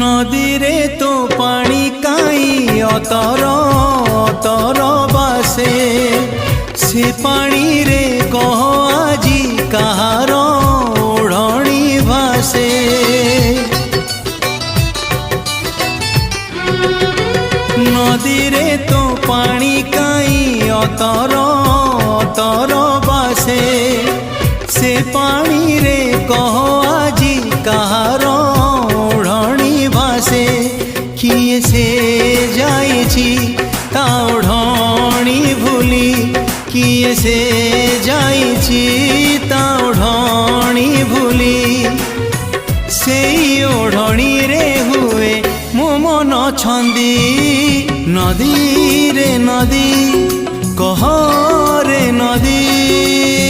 नदी रे तो पानी काई अतर अतर बासे से पानी रे कह आजी कहार ओढ़णी भासे नदी रे तो पानी काई अतर अतर बासे से पानी रे कह आजी कहार ओढ़णी भासे किए से जाइछि ता ओढ़णी भूली किए से जाइछि ता ओढ़णी भूली से ओढ़णी रे हुए मो मन छंदी नदी रे नदी कह रे नदी।